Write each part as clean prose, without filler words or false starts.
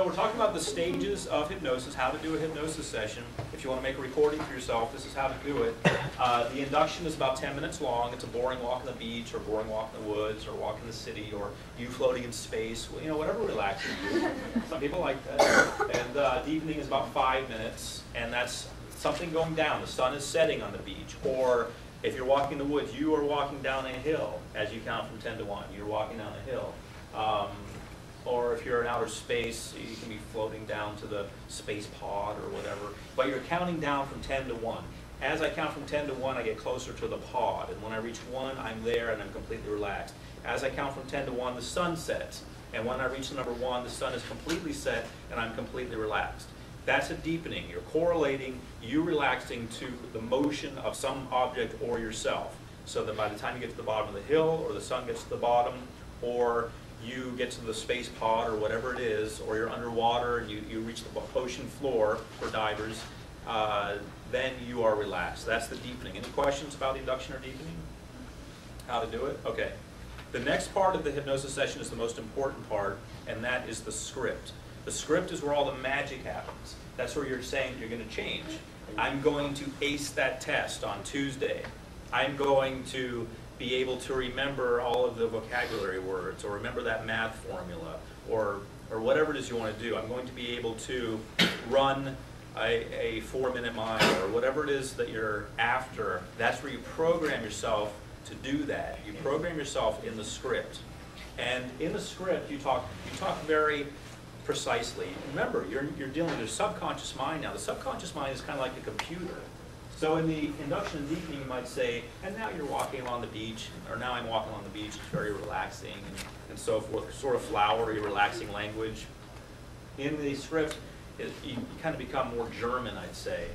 So we're talking about the stages of hypnosis, how to do a hypnosis session. If you want to make a recording for yourself, this is how to do it. The induction is about 10 minutes long. It's a boring walk on the beach, or boring walk in the woods, or walk in the city, or you floating in space, you know, whatever relaxes you. Some people like that. And deepening is about 5 minutes, and that's something going down. The sun is setting on the beach. Or if you're walking in the woods, you are walking down a hill as you count from 10 to 1. You're walking down a hill. Or if you're in outer space, you can be floating down to the space pod or whatever. But you're counting down from 10 to 1. As I count from 10 to 1, I get closer to the pod. And when I reach 1, I'm there and I'm completely relaxed. As I count from 10 to 1, the sun sets. And when I reach the number 1, the sun is completely set and I'm completely relaxed. That's a deepening. You're correlating you relaxing to the motion of some object or yourself. So that by the time you get to the bottom of the hill, or the sun gets to the bottom, or you get to the space pod or whatever it is, or you're underwater and you reach the ocean floor for divers, then you are relaxed. That's the deepening. Any questions about induction or deepening? How to do it? Okay. The next part of the hypnosis session is the most important part, and that is the script. The script is where all the magic happens. That's where you're saying you're going to change. I'm going to ace that test on Tuesday. I'm going to be able to remember all of the vocabulary words, or remember that math formula, or whatever it is you want to do. I'm going to be able to run a 4-minute mile, or whatever it is that you're after. That's where you program yourself to do that. You program yourself in the script. And in the script, you talk very precisely. Remember, you're dealing with your subconscious mind now. The subconscious mind is kind of like a computer. So in the induction and deepening, you might say, and now you're walking along the beach, or now I'm walking along the beach, it's very relaxing, and so forth, sort of flowery, relaxing language. In the script, you kind of become more German, I'd say.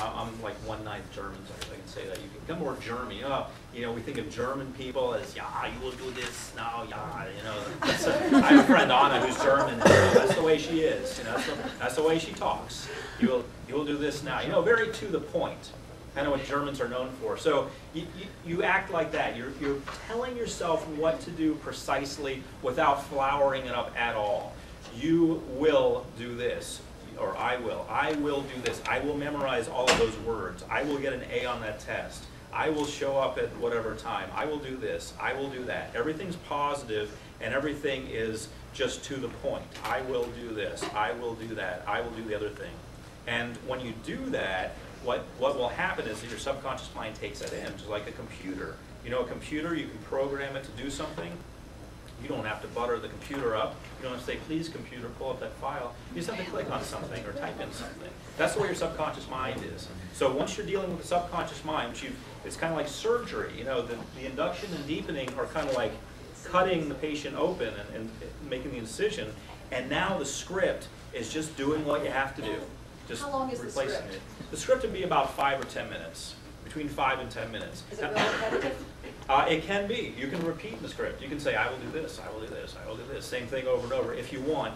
I'm like 1/9 German, so I can say that. You become more German. You know, we think of German people as, yeah, you will do this now, yeah, you know. I have a friend, Anna, who's German, and that's the way she is. You know, that's the way she talks. You will do this now. You know, very to the point. Kind of what Germans are known for. So you act like that. You're telling yourself what to do precisely without flowering it up at all. You will do this, or I will do this. I will memorize all of those words. I will get an A on that test. I will show up at whatever time. I will do this. I will do that. Everything's positive, and everything is just to the point. I will do this. I will do that. I will do the other thing. And when you do that, what will happen is that your subconscious mind takes that in, just like a computer. You know, a computer, you can program it to do something. You don't have to butter the computer up. You don't have to say, please, computer, pull up that file. You just have to click on something or type in something. That's the way your subconscious mind is. So once you're dealing with the subconscious mind, it's kind of like surgery. You know, the induction and deepening are kind of like cutting the patient open and making the incision. And now the script is just doing what you have to do. Just how long is the script? It. The script would be about 5 or 10 minutes, between 5 and 10 minutes. Is it really repetitive? It can be. You can repeat the script. You can say, I will do this, I will do this, I will do this. Same thing over and over if you want.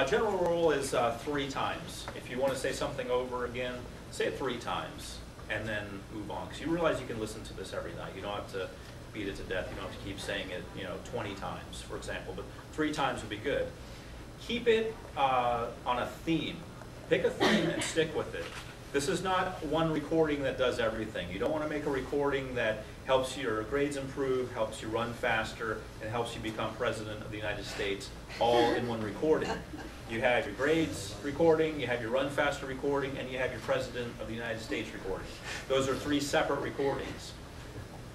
General rule is 3 times. If you want to say something over again, say it 3 times and then move on. Because you realize you can listen to this every night. You don't have to beat it to death. You don't have to keep saying it, 20 times, for example. But 3 times would be good. Keep it on a theme. Pick a theme and stick with it. This is not one recording that does everything. You don't want to make a recording that helps your grades improve, helps you run faster, and helps you become President of the United States all in one recording. You have your grades recording, you have your run faster recording, and you have your President of the United States recording. Those are 3 separate recordings.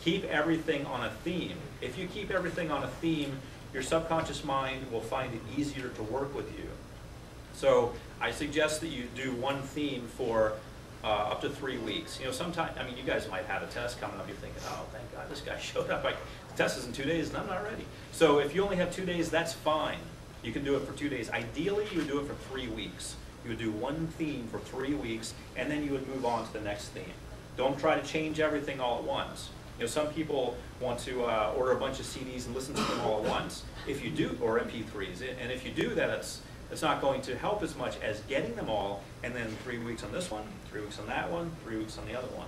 Keep everything on a theme. If you keep everything on a theme, your subconscious mind will find it easier to work with you. So I suggest that you do one theme for up to 3 weeks. You know, sometimes, I mean, you guys might have a test coming up. You're thinking, oh, thank God this guy showed up. The test is in 2 days and I'm not ready. So if you only have 2 days, that's fine. You can do it for 2 days. Ideally, you would do it for 3 weeks. You would do one theme for 3 weeks, and then you would move on to the next theme. Don't try to change everything all at once. You know, some people want to order a bunch of CDs and listen to them all at once. If you do, or MP3s, and if you do that, it's not going to help as much as getting them all, and then 3 weeks on this one, 3 weeks on that one, 3 weeks on the other one.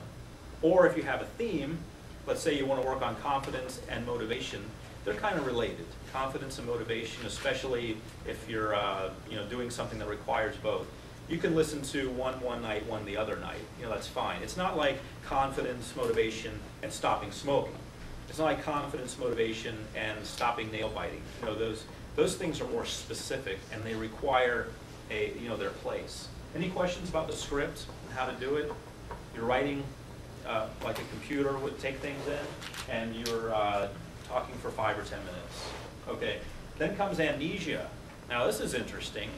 Or if you have a theme, let's say you want to work on confidence and motivation, they're kind of related. Confidence and motivation, especially if you're doing something that requires both. You can listen to one night, one the other night. That's fine. It's not like confidence, motivation, and stopping smoking. It's not like confidence, motivation, and stopping nail biting. Those things are more specific, and they require their place. Any questions about the script and how to do it? You're writing like a computer would take things in, and you're talking for 5 or 10 minutes. Okay. Then comes amnesia. Now this is interesting.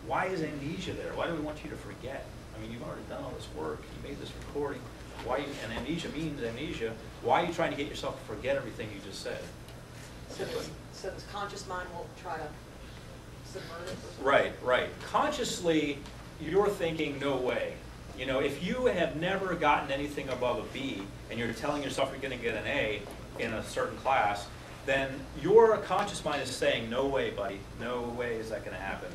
Why is amnesia there? Why do we want you to forget? I mean, you've already done all this work. You made this recording. And amnesia means amnesia. Why are you trying to get yourself to forget everything you just said? So this conscious mind will try to subvert it? Right. Consciously, you're thinking, no way. If you have never gotten anything above a B, and you're telling yourself you're going to get an A in a certain class, then your conscious mind is saying, no way, buddy. No way is that going to happen.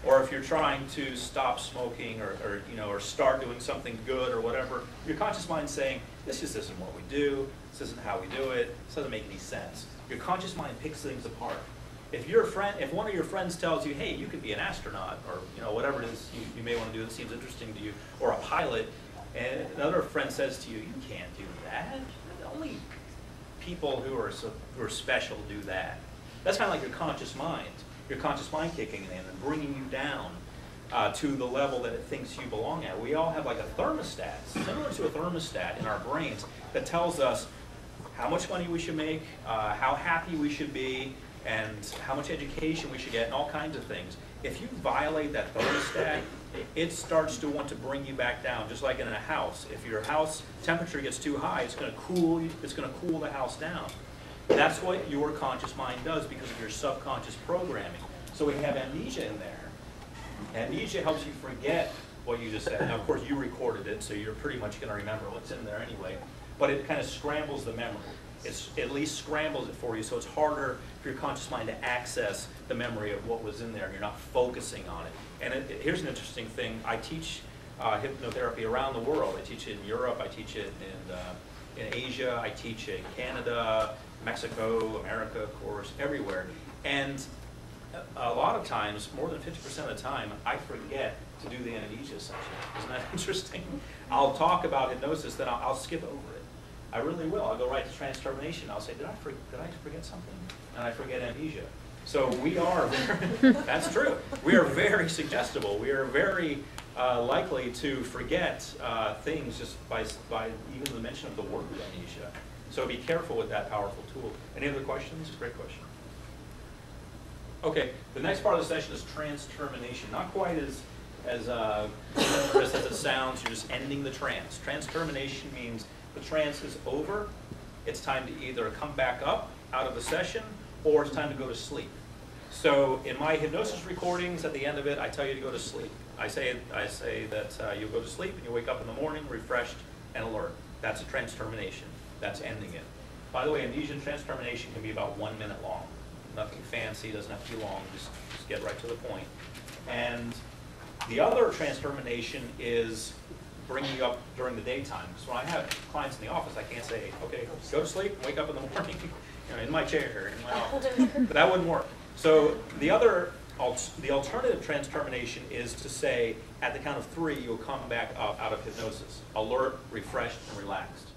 Or if you're trying to stop smoking or start doing something good or whatever, your conscious mind's saying, this just isn't what we do, this isn't how we do it, this doesn't make any sense. Your conscious mind picks things apart. If one of your friends tells you, hey, you could be an astronaut, or whatever it is you may want to do that seems interesting to you, or a pilot, and another friend says to you, you can't do that. Only people who are special do that. That's kind of like your conscious mind kicking in and bringing you down to the level that it thinks you belong at. We all have like a thermostat, similar to a thermostat in our brains, that tells us how much money we should make, how happy we should be, and how much education we should get, and all kinds of things. If you violate that thermostat, it starts to want to bring you back down, just like in a house. If your house temperature gets too high, it's going to cool the house down. That's what your conscious mind does because of your subconscious programming. So we have amnesia in there. Amnesia helps you forget what you just said. Now, of course, you recorded it, so you're pretty much going to remember what's in there anyway. But it kind of scrambles the memory. It at least scrambles it for you, so it's harder for your conscious mind to access the memory of what was in there, and you're not focusing on it. And here's an interesting thing. I teach hypnotherapy around the world. I teach it in Europe. I teach it in Asia. I teach it in Canada, Mexico, America, of course, everywhere. And a lot of times, more than 50% of the time, I forget to do the amnesia session. Isn't that interesting? I'll talk about hypnosis, then I'll skip over it. I really will. I'll go right to Trance Termination. I'll say, did I forget something? And I forget amnesia. So we are very, that's true. We are very suggestible. We are very likely to forget things just by even the mention of the word amnesia. So be careful with that powerful tool. Any other questions? Great question. Okay, the next part of the session is Trance Termination. Not quite as glamorous as it sounds. You're just ending the trance. Trance Termination means the trance is over. It's time to either come back up out of the session, or it's time to go to sleep. So in my hypnosis recordings, at the end of it, I tell you to go to sleep. I say that you'll go to sleep and you wake up in the morning refreshed and alert. That's a trance termination. That's ending it. By the way, amnesia and trance termination can be about 1 minute long. Nothing fancy, doesn't have to be long, just get right to the point. And the other trance termination is bringing you up during the daytime. Because when I have clients in the office, I can't say, okay, go to sleep, wake up in the morning, in my chair, in my office. But that wouldn't work. So the alternative trance termination is to say, at the count of 3, you'll come back up out of hypnosis, alert, refreshed, and relaxed.